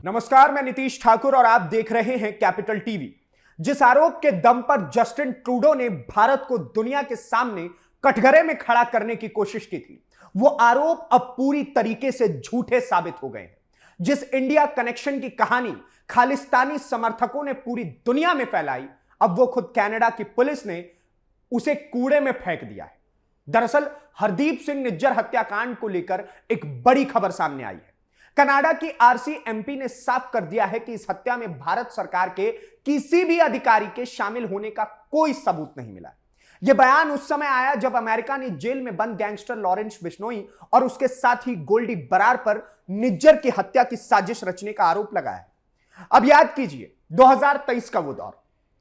नमस्कार, मैं नीतीश ठाकुर और आप देख रहे हैं कैपिटल टीवी। जिस आरोप के दम पर जस्टिन ट्रूडो ने भारत को दुनिया के सामने कटघरे में खड़ा करने की कोशिश की थी, वो आरोप अब पूरी तरीके से झूठे साबित हो गए हैं। जिस इंडिया कनेक्शन की कहानी खालिस्तानी समर्थकों ने पूरी दुनिया में फैलाई, अब वो खुद कनाडा की पुलिस ने उसे कूड़े में फेंक दिया है। दरअसल हरदीप सिंह निज्जर हत्याकांड को लेकर एक बड़ी खबर सामने आई है। कनाडा की आरसीएमपी ने साफ कर दिया है कि इस हत्या में भारत सरकार के किसी भी अधिकारी के शामिल होने का कोई सबूत नहीं मिला। यह बयान उस समय आया जब अमेरिका ने जेल में बंद गैंगस्टर लॉरेंस बिश्नोई और उसके साथी गोल्डी बरार पर निज्जर की हत्या की साजिश रचने का आरोप लगाया है। अब याद कीजिए 2023 का वो दौर,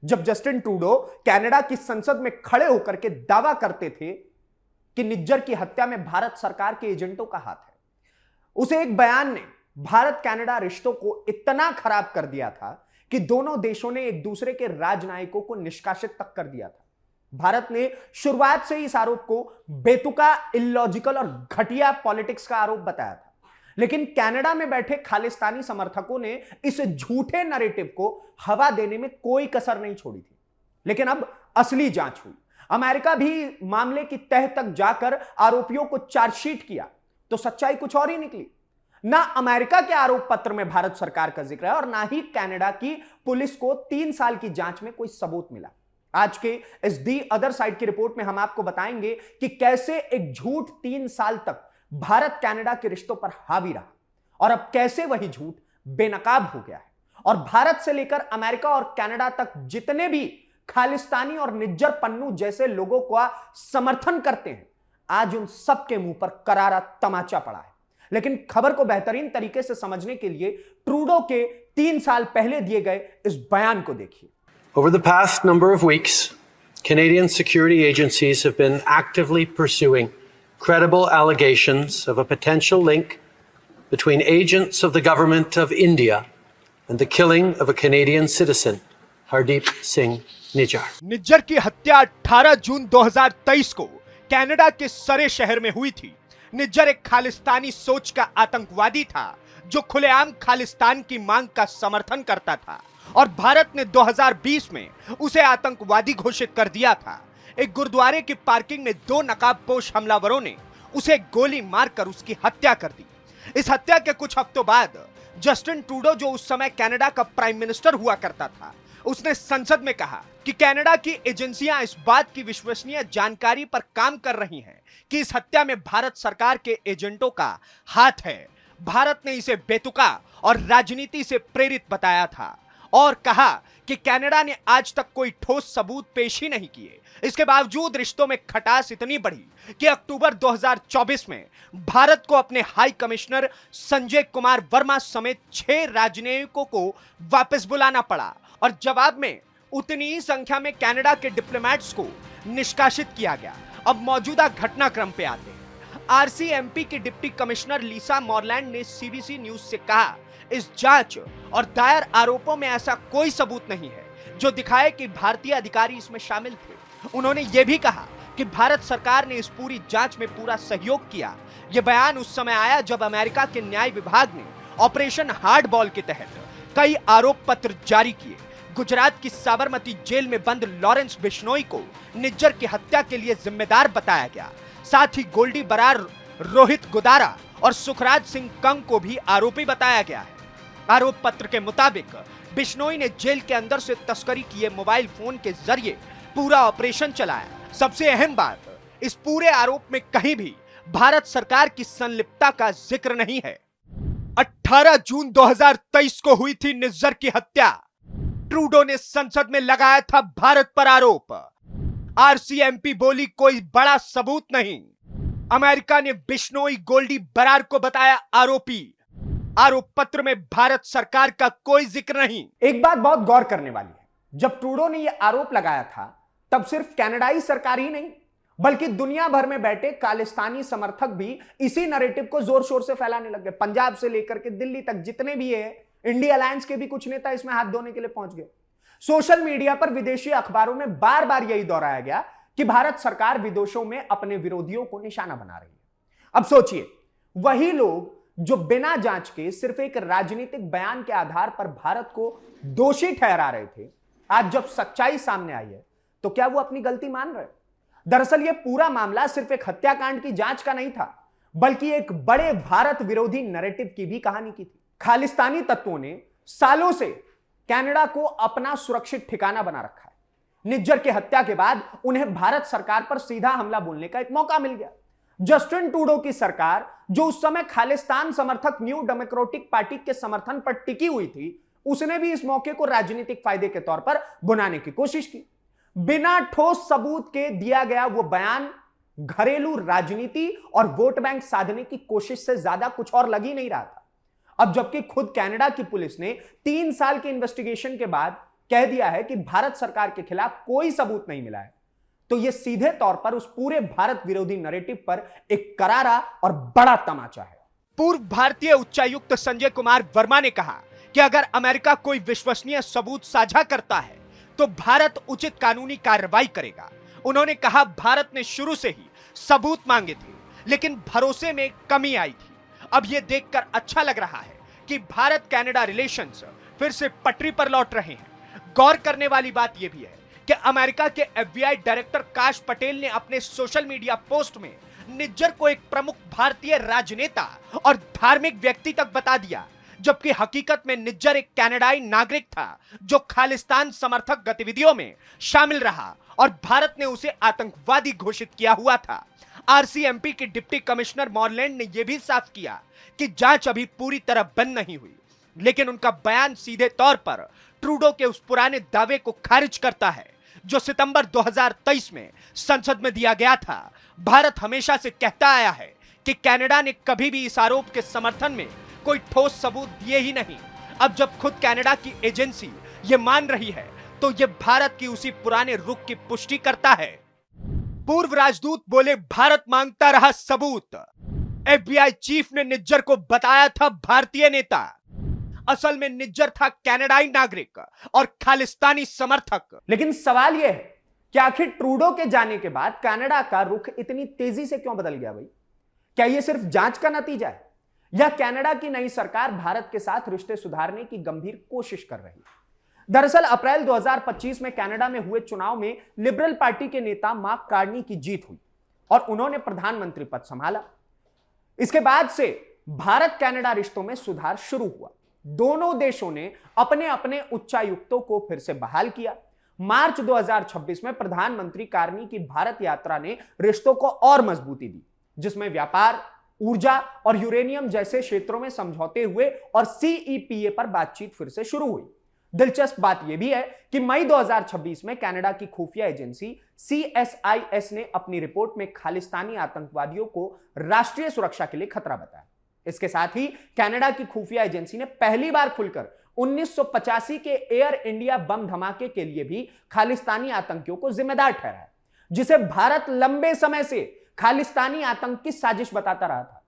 जब जस्टिन ट्रूडो कनाडा की संसद में खड़े होकर के दावा करते थे कि निज्जर की हत्या में भारत सरकार के एजेंटों का हाथ है। उसे एक बयान ने भारत कनाडा रिश्तों को इतना खराब कर दिया था कि दोनों देशों ने एक दूसरे के राजनयिकों को निष्कासित तक कर दिया था। भारत ने शुरुआत से ही इस आरोप को बेतुका, इलॉजिकल और घटिया पॉलिटिक्स का आरोप बताया था, लेकिन कनाडा में बैठे खालिस्तानी समर्थकों ने इस झूठे नैरेटिव को हवा देने में कोई कसर नहीं छोड़ी थी। लेकिन अब असली जांच हुई। अमेरिका भी मामले की तह तक जाकर आरोपियों को चार्जशीट किया तो सच्चाई कुछ और ही निकली। ना अमेरिका के आरोप पत्र में भारत सरकार का जिक्र है और ना ही कनाडा की पुलिस को 3 साल की जांच में कोई सबूत मिला। आज के इस दी अदर साइड की रिपोर्ट में हम आपको बताएंगे कि कैसे एक झूठ 3 साल तक भारत कनाडा के रिश्तों पर हावी रहा और अब कैसे वही झूठ बेनकाब हो गया है और भारत से लेकर अमेरिका और कनाडा तक जितने भी खालिस्तानी और निज्जर पन्नू जैसे लोगों का समर्थन करते हैं, आज उन सबके मुंह पर करारा तमाचा पड़ा है। लेकिन खबर को बेहतरीन तरीके से समझने के लिए ट्रूडो के 3 साल पहले दिए गए इस बयान को देखिए। Over the past number of weeks, Canadian security agencies have been actively pursuing credible allegations of a potential link between agents of the government of India and the killing of a Canadian citizen, Hardeep Singh Nijjar. Nijjar की हत्या 18 जून 2023 को Canada के सरे शहर में हुई थी। निज्जर एक खालिस्तानी सोच का आतंकवादी था जो खुलेआम खालिस्तान की मांग का समर्थन करता था और भारत ने 2020 में उसे आतंकवादी घोषित कर दिया था। एक गुरुद्वारे की पार्किंग में 2 नकाबपोश हमलावरों ने उसे गोली मारकर उसकी हत्या कर दी। इस हत्या के कुछ हफ्तों बाद जस्टिन ट्रूडो, जो उस समय कनाडा का प्राइम मिनिस्टर हुआ करता था, उसने संसद में कहा कि कनाडा की एजेंसियां इस बात की विश्वसनीय जानकारी पर काम कर रही हैं कि इस हत्या में भारत सरकार के एजेंटों का हाथ है। भारत ने इसे बेतुका और राजनीति से प्रेरित बताया था और कहा कि कनाडा ने आज तक कोई ठोस सबूत पेश ही नहीं किए। इसके बावजूद रिश्तों में खटास इतनी बढ़ी कि अक्टूबर 2024 में भारत को अपने हाई कमिश्नर संजय कुमार वर्मा समेत 6 राजनयिकों को वापस बुलाना पड़ा और जवाब में उतनी ही संख्या में कनाडा के डिप्लोमेट्स को निष्कासित किया गया। अब मौजूदा घटनाक्रम पे आते हैं। आरसीएमपी की डिप्टी कमिश्नर लिसा मॉरलैंड ने सीबीसी न्यूज से कहा, इस जांच और दायर आरोपों में ऐसा कोई सबूत नहीं है जो दिखाए कि भारतीय अधिकारी इसमें शामिल थे। उन्होंने यह भी कहा कि भारत सरकार ने इस पूरी जांच में पूरा सहयोग किया। यह बयान उस समय आया जब अमेरिका के न्याय विभाग ने ऑपरेशन हार्ड बॉल के तहत कई आरोप पत्र जारी किए। गुजरात की साबरमती जेल में बंद लॉरेंस बिश्नोई को निज्जर की हत्या के लिए जिम्मेदार बताया गया। साथ ही गोल्डी बरार, रोहित गुदारा और सुखराज सिंह कंग को भी आरोपी बताया गया है। आरोप पत्र के मुताबिक बिश्नोई ने जेल के अंदर से तस्करी किए मोबाइल फोन के जरिए पूरा ऑपरेशन चलाया। सबसे अहम बात, इस पूरे आरोप में कहीं भी भारत सरकार की संलिप्तता का जिक्र नहीं है। 18 जून 2023 को हुई थी निज्जर की हत्या। ट्रूडो ने संसद में लगाया था भारत पर आरोप। आरसीएमपी बोली कोई बड़ा सबूत नहीं। अमेरिका ने बिश्नोई, गोल्डी बरार को बताया आरोपी। आरोप पत्र में भारत सरकार का कोई जिक्र नहीं। एक बात बहुत गौर करने वाली है, जब ट्रूडो ने यह आरोप लगाया था तब सिर्फ कनाडाई सरकार ही नहीं बल्कि दुनिया भर में बैठे खालिस्तानी समर्थक भी इसी नैरेटिव को जोर शोर से फैलाने लगे। पंजाब से लेकर के दिल्ली तक जितने भी है, इंडिया अलायंस के भी कुछ नेता इसमें हाथ धोने के लिए पहुंच गए। सोशल मीडिया पर, विदेशी अखबारों में बार बार यही दोहराया गया कि भारत सरकार विदेशों में अपने विरोधियों को निशाना बना रही है। अब सोचिए, वही लोग जो बिना जांच के सिर्फ एक राजनीतिक बयान के आधार पर भारत को दोषी ठहरा रहे थे, आज जब सच्चाई सामने आई है तो क्या वो अपनी गलती मान रहे? दरअसल यह पूरा मामला सिर्फ एक हत्याकांड की जांच का नहीं था, बल्कि एक बड़े भारत विरोधी नैरेटिव की भी कहानी की थी। खालिस्तानी तत्वों ने सालों से कनाडा को अपना सुरक्षित ठिकाना बना रखा है। निज्जर की हत्या के बाद उन्हें भारत सरकार पर सीधा हमला बोलने का एक मौका मिल गया। जस्टिन ट्रूडो की सरकार, जो उस समय खालिस्तान समर्थक न्यू डेमोक्रेटिक पार्टी के समर्थन पर टिकी हुई थी, उसने भी इस मौके को राजनीतिक फायदे के तौर पर बुनाने की कोशिश की। बिना ठोस सबूत के दिया गया वो बयान घरेलू राजनीति और वोट बैंक साधने की कोशिश से ज्यादा कुछ और लग ही नहीं रहा था। अब जबकि खुद कनाडा की पुलिस ने 3 साल के इन्वेस्टिगेशन के बाद कह दिया है कि भारत सरकार के खिलाफ कोई सबूत नहीं मिला है, तो यह सीधे तौर पर उस पूरे भारत विरोधी नैरेटिव पर एक करारा और बड़ा तमाचा है। पूर्व भारतीय उच्चायुक्त संजय कुमार वर्मा ने कहा कि अगर अमेरिका कोई विश्वसनीय सबूत साझा करता है तो भारत उचित कानूनी कार्रवाई करेगा। उन्होंने कहा, भारत ने शुरू से ही सबूत मांगे थे, लेकिन भरोसे में कमी आई थी। अब यह देखकर अच्छा लग रहा है कि भारत कनाडा रिलेशंस फिर से पटरी पर लौट रहे हैं। गौर करने वाली बात यह भी है कि अमेरिका के FBI डायरेक्टर काश पटेल ने अपने सोशल मीडिया पोस्ट में निज्जर को एक प्रमुख भारतीय राजनेता और धार्मिक व्यक्ति तक बता दिया, जबकि हकीकत में निज्जर एक कनाडाई नागरिक था जो खालिस्तान समर्थक गतिविधियों में शामिल रहा और भारत ने उसे आतंकवादी घोषित किया हुआ था। RCMP की डिप्टी कमिश्नर मॉरलैंड ने यह भी साफ किया कि जांच अभी पूरी तरह बंद नहीं हुई, लेकिन उनका बयान सीधे तौर पर ट्रूडो के उस पुराने दावे को खारिज करता है जो सितंबर 2023 में संसद में दिया गया था। भारत हमेशा से कहता आया है कि कनाडा ने कभी भी इस आरोप के समर्थन में कोई ठोस सबूत दिए ही नहीं। अब जब खुद कनाडा की एजेंसी ये मान रही है तो ये भारत की उसी पुराने रुख की पुष्टि करता है। पूर्व राजदूत बोले, भारत मांगता रहा सबूत। FBI चीफ ने निज्जर को बताया था भारतीय नेता, असल में निज्जर था कनाडाई नागरिक और खालिस्तानी समर्थक। लेकिन सवाल यह है कि आखिर ट्रूडो के जाने के बाद कनाडा का रुख इतनी तेजी से क्यों बदल गया भाई? क्या यह सिर्फ जांच का नतीजा है या कनाडा की नई सरकार भारत के साथ रिश्ते सुधारने की गंभीर कोशिश कर रही है? दरअसल अप्रैल 2025 में कनाडा में हुए चुनाव में लिबरल पार्टी के नेता मार्क कार्नी की जीत हुई और उन्होंने प्रधानमंत्री पद संभाला। इसके बाद से भारत कनाडा रिश्तों में सुधार शुरू हुआ। दोनों देशों ने अपने अपने उच्चायुक्तों को फिर से बहाल किया। मार्च 2026 में प्रधानमंत्री कार्नी की भारत यात्रा ने रिश्तों को और मजबूती दी, जिसमें व्यापार, ऊर्जा और यूरेनियम जैसे क्षेत्रों में समझौते हुए और CEPA पर बातचीत फिर से शुरू हुई। दिलचस्प बात यह भी है कि मई 2026 में कनाडा की खुफिया एजेंसी CSIS ने अपनी रिपोर्ट में खालिस्तानी आतंकवादियों को राष्ट्रीय सुरक्षा के लिए खतरा बताया। इसके साथ ही कनाडा की खुफिया एजेंसी ने पहली बार खुलकर 1985 के एयर इंडिया बम धमाके के लिए भी खालिस्तानी आतंकियों को जिम्मेदार ठहराया, जिसे भारत लंबे समय से खालिस्तानी आतंक की साजिश बताता रहा था।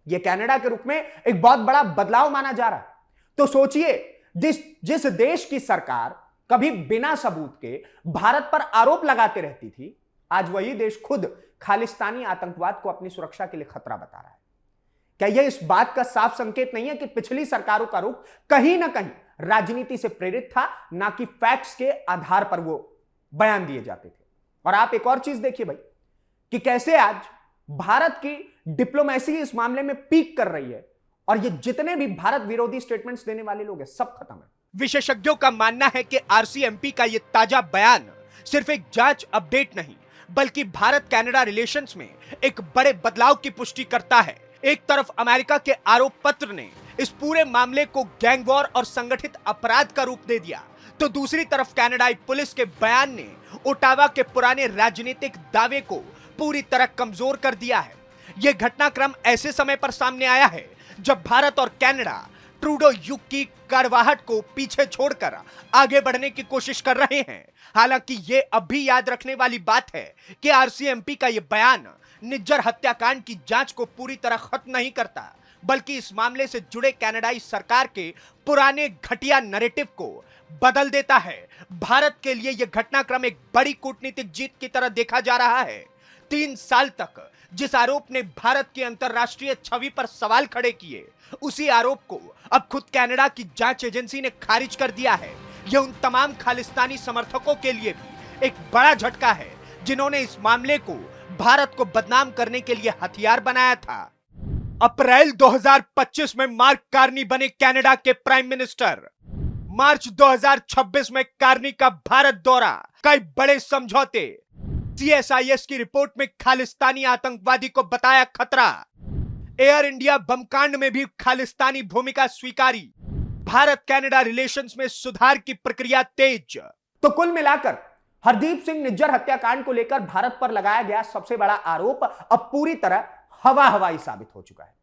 यह कनाडा के रुख में एक बहुत बड़ा बदलाव माना जा रहा है। तो सोचिए, जिस देश की सरकार कभी बिना सबूत के भारत पर आरोप लगाते रहती थी, आज वही देश खुद खालिस्तानी आतंकवाद को अपनी सुरक्षा के लिए खतरा बता रहा है। क्या यह इस बात का साफ संकेत नहीं है कि पिछली सरकारों का रुख कहीं ना कहीं राजनीति से प्रेरित था, ना कि फैक्ट्स के आधार पर वो बयान दिए जाते थे? और आप एक और चीज देखिए भाई कि कैसे आज भारत की डिप्लोमेसी इस मामले में पीक कर रही है और ये जितने भी भारत विरोधी स्टेटमेंट्स देने वाले लोग हैं, सब खत्म है। विशेषज्ञों का मानना है कि RCMP का यह ताजा बयान सिर्फ एक जांच अपडेट नहीं, बल्कि भारत कनाडा रिलेशंस में एक बड़े बदलाव की पुष्टि करता है। एक तरफ अमेरिका के आरोप पत्र ने इस पूरे मामले को गैंग वॉर और संगठित अपराध का रूप दे दिया, तो दूसरी तरफ कनाडाई पुलिस के बयान ने ओटावा के पुराने राजनीतिक दावे को पूरी तरह कमजोर कर दिया है। यह घटनाक्रम ऐसे समय पर सामने आया है जब भारत और कनाडा ट्रूडो युग की कड़वाहट को पीछे छोड़कर आगे बढ़ने की कोशिश कर रहे हैं। हालांकि यह अब भी याद रखने वाली बात है कि RCMP का यह बयान निज्जर हत्याकांड की जांच को पूरी तरह खत्म नहीं करता, बल्कि इस मामले से जुड़े कनाडाई सरकार के पुराने घटिया नैरेटिव को बदल देता है। भारत के लिए यह घटनाक्रम एक बड़ी कूटनीतिक जीत की तरह देखा जा रहा है। 3 साल तक जिस आरोप ने भारत की अंतरराष्ट्रीय छवि पर सवाल खड़े किए, उसी आरोप को अब खुद कनाडा की जांच एजेंसी ने खारिज कर दिया है। यह उन तमाम खालिस्तानी समर्थकों के लिए भी एक बड़ा झटका है जिन्होंने इस मामले को भारत को बदनाम करने के लिए हथियार बनाया था। अप्रैल 2025 में मार्क कार्नी बने कनाडा के प्राइम मिनिस्टर। मार्च 2026 में कार्नी का भारत दौरा, कई बड़े समझौते, CSIS की रिपोर्ट में खालिस्तानी आतंकवादी को बताया खतरा, एयर इंडिया बमकांड में भी खालिस्तानी भूमिका स्वीकारी, भारत कनाडा रिलेशंस में सुधार की प्रक्रिया तेज। तो कुल मिलाकर हरदीप सिंह निज्जर हत्याकांड को लेकर भारत पर लगाया गया सबसे बड़ा आरोप अब पूरी तरह हवाई साबित हो चुका है।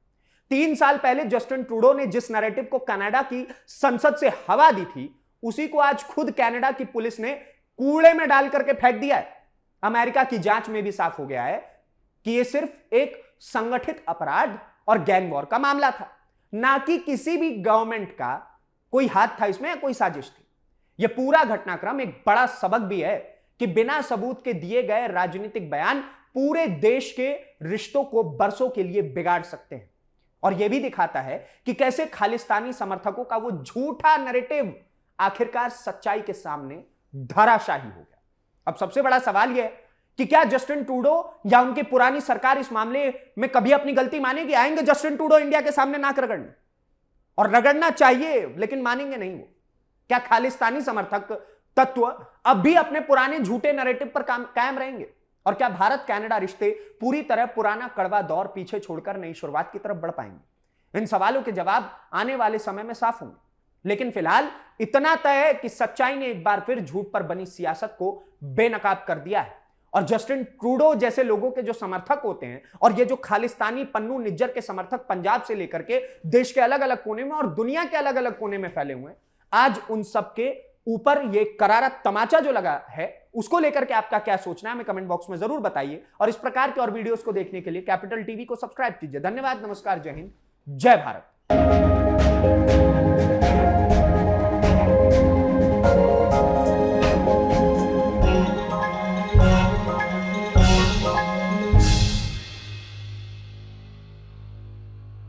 3 साल पहले जस्टिन ट्रूडो ने जिस नैरेटिव को कनाडा की संसद से हवा दी थी, उसी को आज खुद कनाडा की पुलिस ने कूड़े में डाल करके फेंक दिया है। अमेरिका की जांच में भी साफ हो गया है कि यह सिर्फ एक संगठित अपराध और गैंग वॉर का मामला था, ना कि किसी भी गवर्नमेंट का कोई हाथ था इसमें या कोई साजिश थी। यह पूरा घटनाक्रम एक बड़ा सबक भी है कि बिना सबूत के दिए गए राजनीतिक बयान पूरे देश के रिश्तों को बरसों के लिए बिगाड़ सकते हैं। और यह भी दिखाता है कि कैसे खालिस्तानी समर्थकों का वो झूठा नैरेटिव आखिरकार सच्चाई के सामने धराशायी हो गया। अब सबसे बड़ा सवाल यह है कि क्या जस्टिन ट्रूडो या उनकी पुरानी सरकार इस मामले में कभी अपनी गलती मानेगी? आएंगे जस्टिन ट्रूडो इंडिया के सामने नाक रगड़ने, और रगड़ना चाहिए, लेकिन मानेंगे नहीं वो। क्या खालिस्तानी समर्थक तत्व अब भी अपने पुराने झूठे नैरेटिव पर कायम रहेंगे? और क्या भारत कनाडा रिश्ते पूरी तरह पुराना कड़वा दौर पीछे छोड़कर नई शुरुआत की तरफ बढ़ पाएंगे? इन सवालों के जवाब आने वाले समय में साफ होंगे, लेकिन फिलहाल इतना तय है कि सच्चाई ने एक बार फिर झूठ पर बनी सियासत को बेनकाब कर दिया है। और जस्टिन ट्रूडो जैसे लोगों के जो समर्थक होते हैं, और ये जो खालिस्तानी पन्नू निज्जर के समर्थक पंजाब से लेकर के देश के अलग अलग कोने में और दुनिया के अलग अलग कोने में फैले हुए हैं, आज उन सब के ऊपर ये करारा तमाचा जो लगा है, उसको लेकर के आपका क्या सोचना है हमें कमेंट बॉक्स में जरूर बताइए। और इस प्रकार के और वीडियोस को देखने के लिए कैपिटल टीवी को सब्सक्राइब कीजिए। धन्यवाद, नमस्कार, जय हिंद, जय भारत।